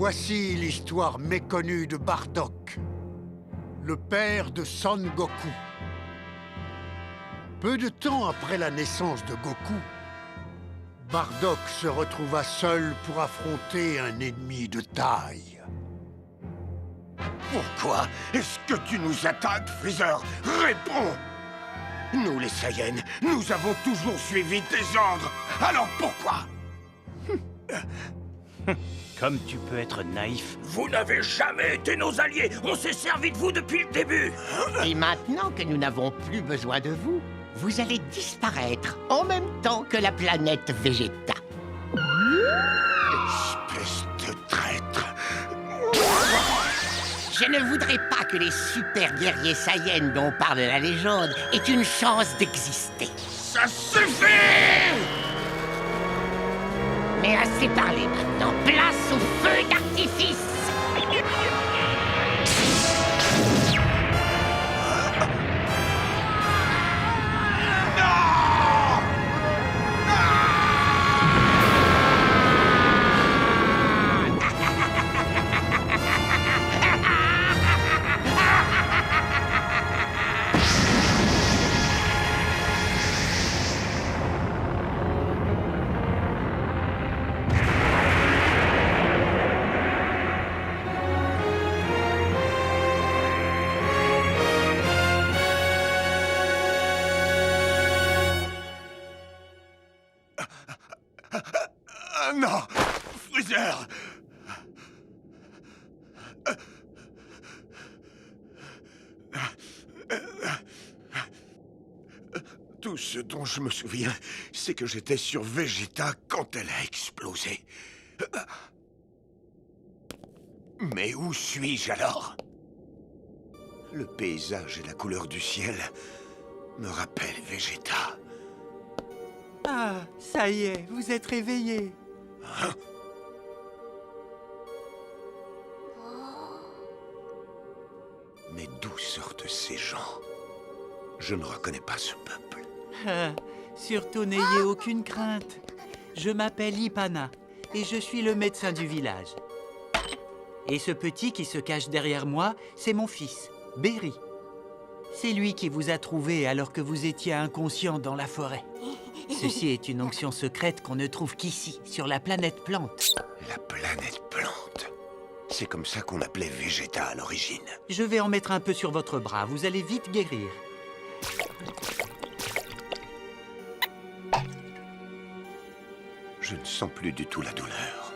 Voici l'histoire méconnue de Bardock, le père de Son Goku. Peu de temps après la naissance de Goku, Bardock se retrouva seul pour affronter un ennemi de taille. Pourquoi est-ce que tu nous attaques, Freezer? Réponds! Nous, les Saiyans, nous avons toujours suivi tes ordres. Alors pourquoi? Comme tu peux être naïf. Vous n'avez jamais été nos alliés. On s'est servi de vous depuis le début. Et maintenant que nous n'avons plus besoin de vous, vous allez disparaître en même temps que la planète Vegeta. Espèce de traître. Je ne voudrais pas que les super guerriers Saiyans dont parle la légende aient une chance d'exister. Ça suffit! Mais assez parlé maintenant, place au feu d'artifice! Non! Freezer! Tout ce dont je me souviens, c'est que j'étais sur Vegeta quand elle a explosé. Mais où suis-je alors? Le paysage et la couleur du ciel me rappellent Vegeta. Ah, ça y est, vous êtes réveillé. Hein? Mais d'où sortent ces gens? Je ne reconnais pas ce peuple. Ah, surtout n'ayez aucune crainte. Je m'appelle Ipana et je suis le médecin du village. Et ce petit qui se cache derrière moi, c'est mon fils, Berry. C'est lui qui vous a trouvé alors que vous étiez inconscient dans la forêt. Ceci est une onction secrète qu'on ne trouve qu'ici, sur la planète Plante. La planète Plante. C'est comme ça qu'on appelait Vegeta à l'origine. Je vais en mettre un peu sur votre bras, vous allez vite guérir. Je ne sens plus du tout la douleur.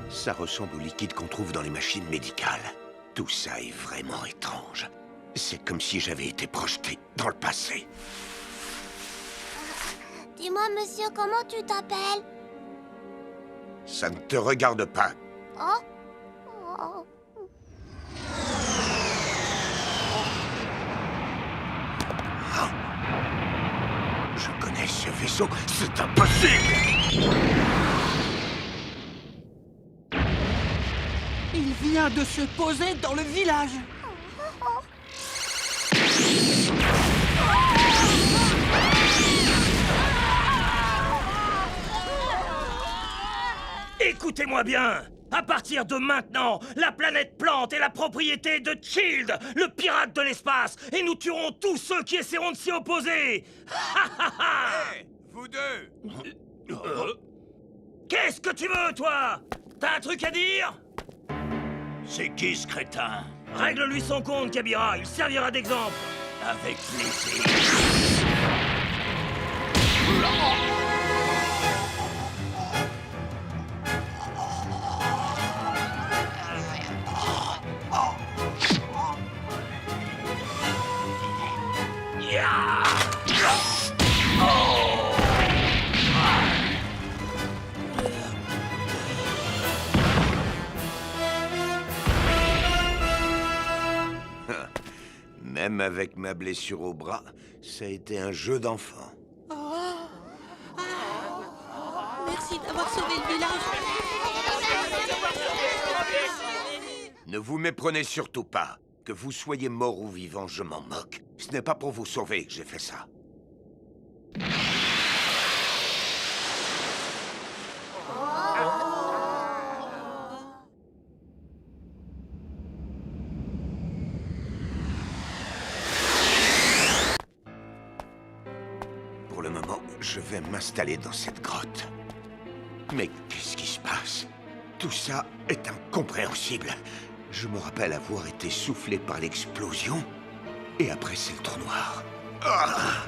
Ça ressemble au liquide qu'on trouve dans les machines médicales. Tout ça est vraiment étrange. C'est comme si j'avais été projeté dans le passé. Dis-moi, monsieur, comment tu t'appelles? Ça ne te regarde pas. Oh? Oh. Je connais ce vaisseau, c'est impossible! Il vient de se poser dans le village. Écoutez-moi bien! À partir de maintenant, la planète Plante est la propriété de Child, le pirate de l'espace, et nous tuerons tous ceux qui essaieront de s'y opposer! Hey, vous deux! Qu'est-ce que tu veux, toi? T'as un truc à dire? C'est qui ce crétin? Règle-lui son compte, Kabira, il servira d'exemple. Avec plaisir. Même avec ma blessure au bras, ça a été un jeu d'enfant. Merci d'avoir sauvé le village. Ne vous méprenez surtout pas. Que vous soyez mort ou vivant, je m'en moque. Ce n'est pas pour vous sauver que j'ai fait ça. Je vais m'installer dans cette grotte. Mais qu'est-ce qui se passe? Tout ça est incompréhensible. Je me rappelle avoir été soufflé par l'explosion. Et après, c'est le trou noir. Ah!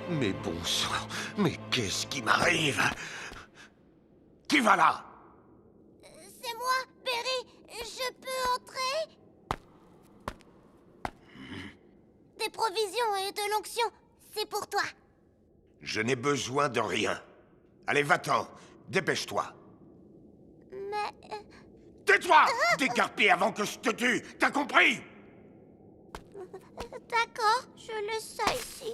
Mais bon sang, mais qu'est-ce qui m'arrive? Qui va là? C'est moi, Perry. Je peux entrer? Des provisions et de l'onction. C'est pour toi. Je n'ai besoin de rien. Allez, va-t'en. Dépêche-toi. Mais... Tais-toi! Décarpé avant que je te tue. T'as compris? D'accord, je laisse ça ici.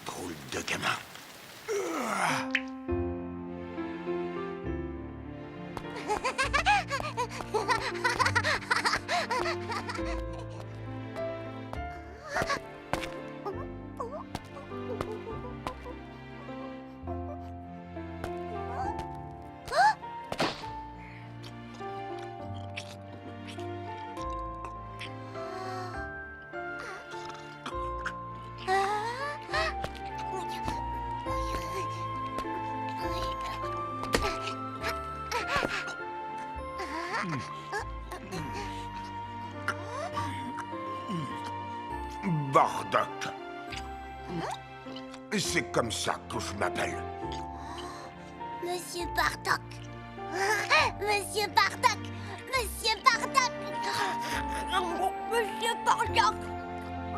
Drôle de gamin. Bardock. C'est comme ça que je m'appelle. Monsieur Bardock. Monsieur Bardock. Monsieur Bardock. Monsieur Bardock.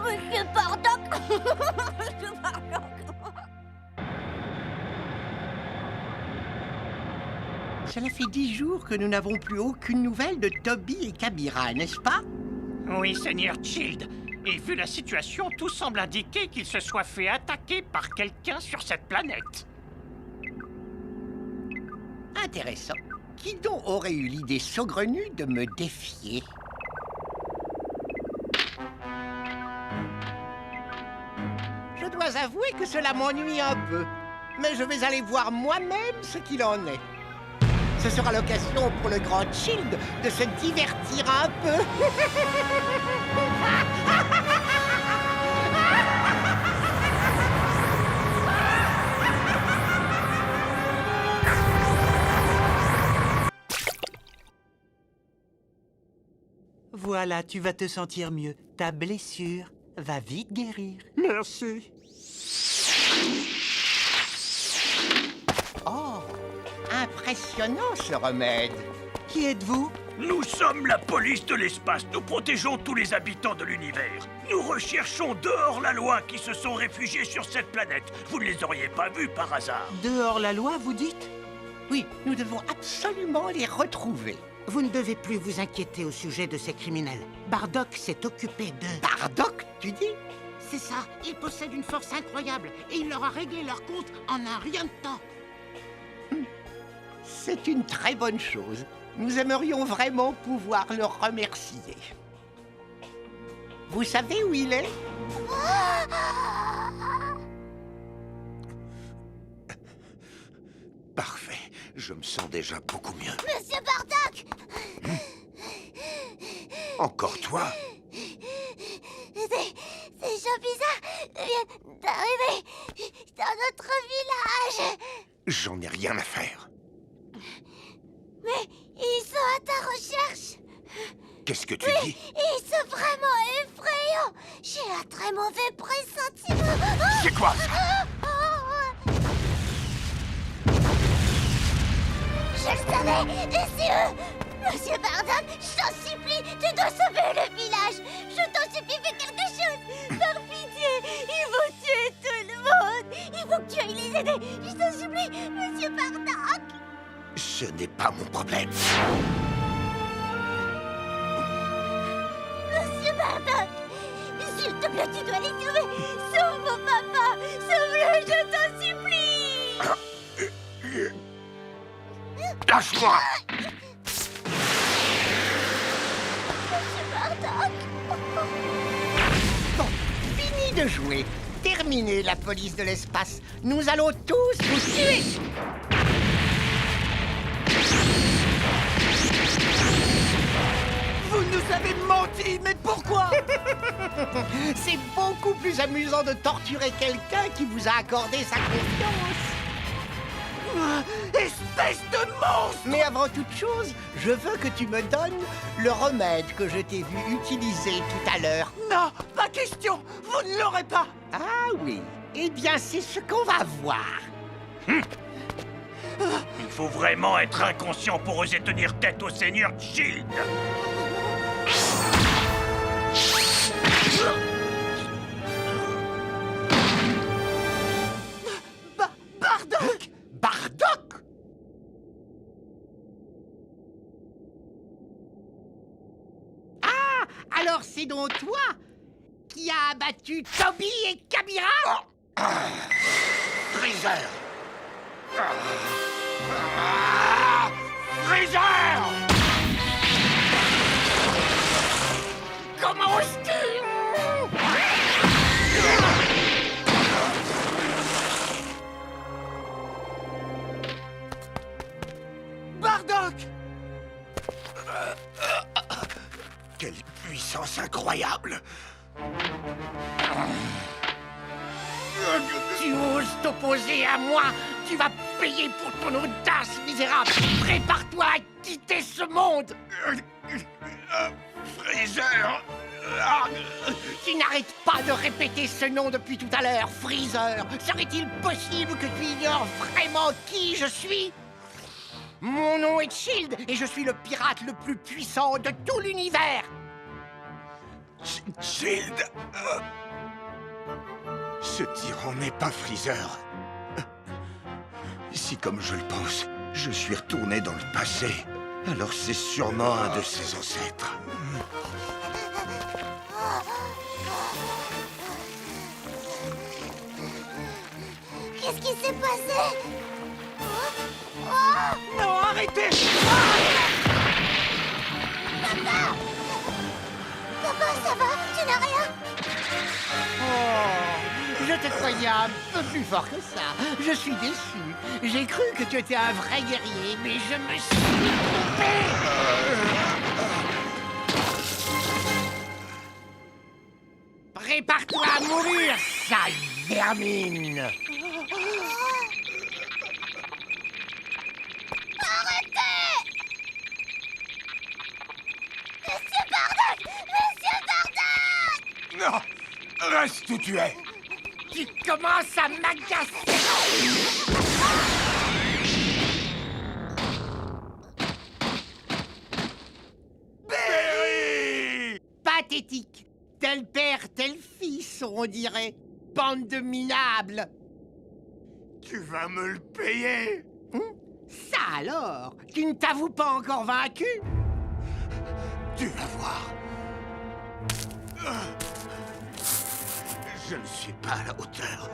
Monsieur Bardock. Monsieur Bardock. Cela fait 10 jours que nous n'avons plus aucune nouvelle de Toby et Kabira, n'est-ce pas? Oui, Seigneur Child. Et vu la situation, tout semble indiquer qu'il se soit fait attaquer par quelqu'un sur cette planète. Intéressant. Qui donc aurait eu l'idée saugrenue de me défier? Je dois avouer que cela m'ennuie un peu. Mais je vais aller voir moi-même ce qu'il en est. Ce sera l'occasion pour le grand Shield de se divertir un peu. Voilà, tu vas te sentir mieux. Ta blessure va vite guérir. Merci. Oh, impressionnant ce remède. Qui êtes-vous? Nous sommes la police de l'espace. Nous protégeons tous les habitants de l'univers. Nous recherchons dehors la loi qui se sont réfugiés sur cette planète. Vous ne les auriez pas vus par hasard. Dehors la loi, vous dites? Oui, nous devons absolument les retrouver. Vous ne devez plus vous inquiéter au sujet de ces criminels. Bardock s'est occupé d'eux. Bardock, tu dis? C'est ça, il possède une force incroyable et il leur a réglé leur compte en un rien de temps. C'est une très bonne chose. Nous aimerions vraiment pouvoir le remercier. Vous savez où il est? Parfait. Je me sens déjà beaucoup mieux. Monsieur Bardock. Encore toi? Ces gens bizarres viennent d'arriver dans notre village. J'en ai rien à faire. Mais ils sont à ta recherche. Qu'est-ce que tu dis? Ils sont vraiment effrayants. J'ai un très mauvais pressentiment. C'est quoi ça? Je le savais, et c'est eux. Monsieur Bardock, je t'en supplie, tu dois sauver le village. Je t'en supplie, fais quelque chose. Par pitié, ils vont tuer tout le monde. Il faut que tu ailles les aider. Je t'en supplie, Monsieur Bardock. Ce n'est pas mon problème. Monsieur Bardock, s'il te plaît, tu dois les sauver. Sauve mon papa, sauve-le, je t'en supplie. Lâche-moi! Bon, fini de jouer. Terminez la police de l'espace. Nous allons tous vous tuer. Vous nous avez menti, mais pourquoi? C'est beaucoup plus amusant de torturer quelqu'un qui vous a accordé sa confiance. Espèce de monstre! Mais avant toute chose, je veux que tu me donnes le remède que je t'ai vu utiliser tout à l'heure. Non, pas question! Vous ne l'aurez pas! Ah oui. Eh bien, c'est ce qu'on va voir. Il faut vraiment être inconscient pour oser tenir tête au Seigneur Shield. Bardock! Bardock! Ah! Alors c'est donc toi qui as abattu Toby et Kabira? Freezer! Freezer! Comment oses-tu? Bardock! Quelle puissance incroyable! Tu oses t'opposer à moi? Tu vas payer pour ton audace, misérable! Prépare-toi à quitter ce monde! Freezer! Tu n'arrêtes pas de répéter ce nom depuis tout à l'heure, Freezer! Serait-il possible que tu ignores vraiment qui je suis? Mon nom est Shield et je suis le pirate le plus puissant de tout l'univers! Shield! Ce tyran n'est pas Freezer. Si, comme je le pense, je suis retourné dans le passé, alors c'est sûrement un de ses ancêtres. Qu'est-ce qui s'est passé? Non, arrêtez! Papa, ça va? Tu n'as rien? Oh, je te croyais un peu plus fort que ça. Je suis déçu. J'ai cru que tu étais un vrai guerrier, mais je me suis trompé. Prépare-toi à mourir, sale vermine. Non! Reste où tu es! Tu commences à m'agacer. Berry! Pathétique. Tel père, tel fils, on dirait. Bande de minables. Tu vas me le payer! Ça alors? Tu ne t'avoues pas encore vaincu? Tu vas voir! Je ne suis pas à la hauteur.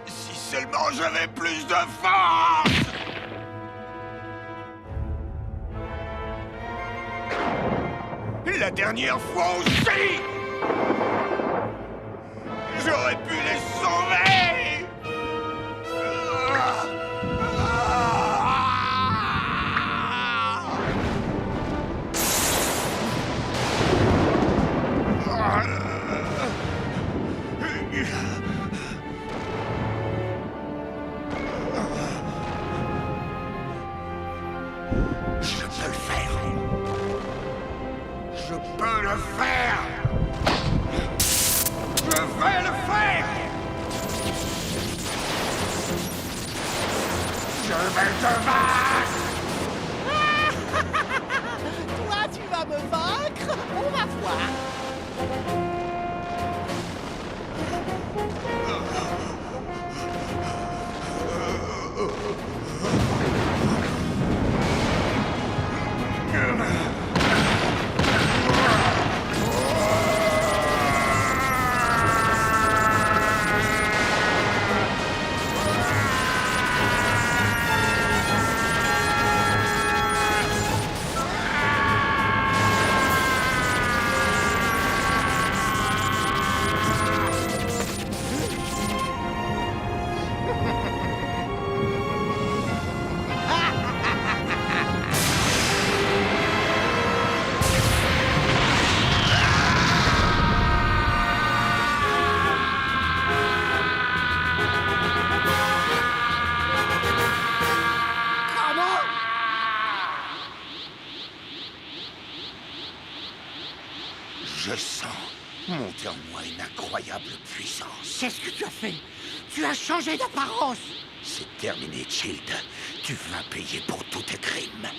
Si seulement j'avais plus de force! La dernière fois aussi! J'aurais pu les sauver! Je peux le faire. Je peux le faire. Je vais le faire. Je vais te vaincre. Toi, tu vas me vaincre? On va voir. Je sens monter en moi une incroyable puissance. Qu'est-ce que tu as fait? Tu as changé d'apparence. C'est terminé, Child. Tu vas payer pour tous tes crimes.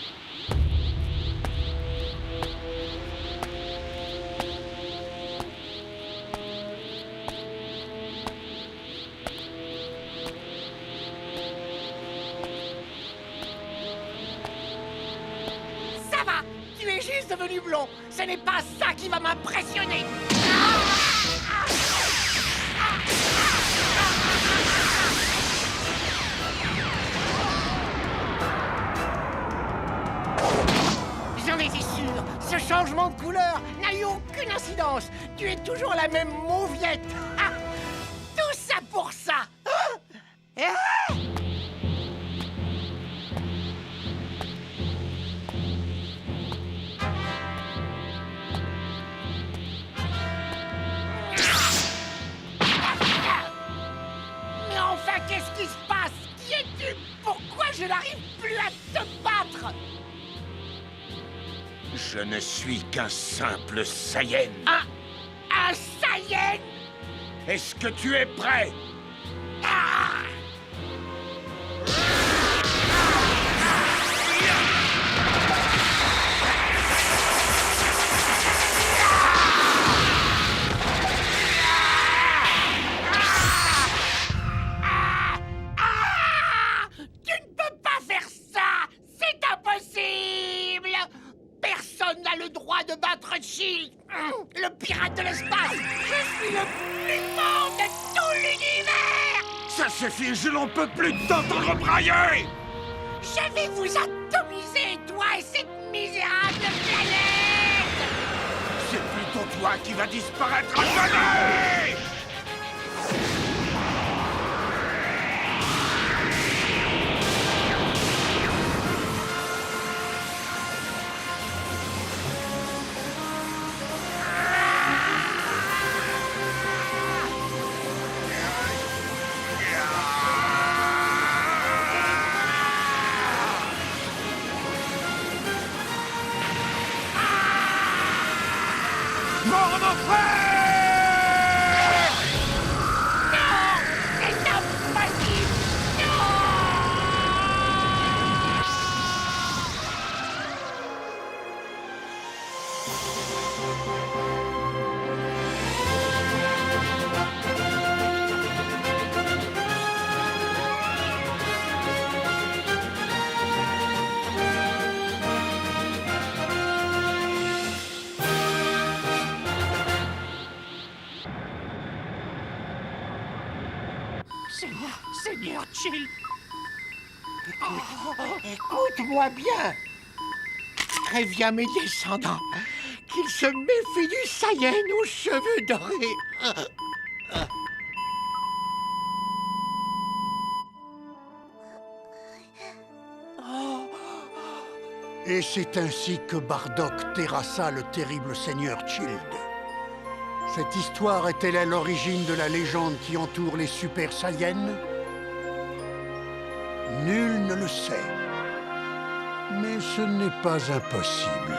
Ça va, tu es juste devenu blond. Ce n'est pas ça qui va m'impressionner. J'en étais sûr. Ce changement de couleur n'a eu aucune incidence. Tu es toujours la même mauviette. Ah, tout ça pour ça. Ah. Mais enfin, qu'est-ce qui se passe? Qui es-tu? Pourquoi je n'arrive plus à te battre? Je ne suis qu'un simple Saiyan. Un Saiyan? Est-ce que tu es prêt? Ah! Tu ne peux pas faire ça! C'est impossible! Personne n'a le droit de battre Child, le pirate de l'espace! Je suis le plus fort de tout l'univers! Ça suffit, je n'en peux plus t'entendre brailler! Je vais vous atomiser, toi et cette misérable planète! C'est plutôt toi qui vas disparaître à jamais! Mon enfer! C'est impossible! Seigneur Child. Écoute-moi bien. Préviens mes descendants qu'ils se méfient du Saiyan aux cheveux dorés. Et c'est ainsi que Bardock terrassa le terrible seigneur Child. Cette histoire est-elle à l'origine de la légende qui entoure les Super Saiyans? Nul ne le sait. Mais ce n'est pas impossible.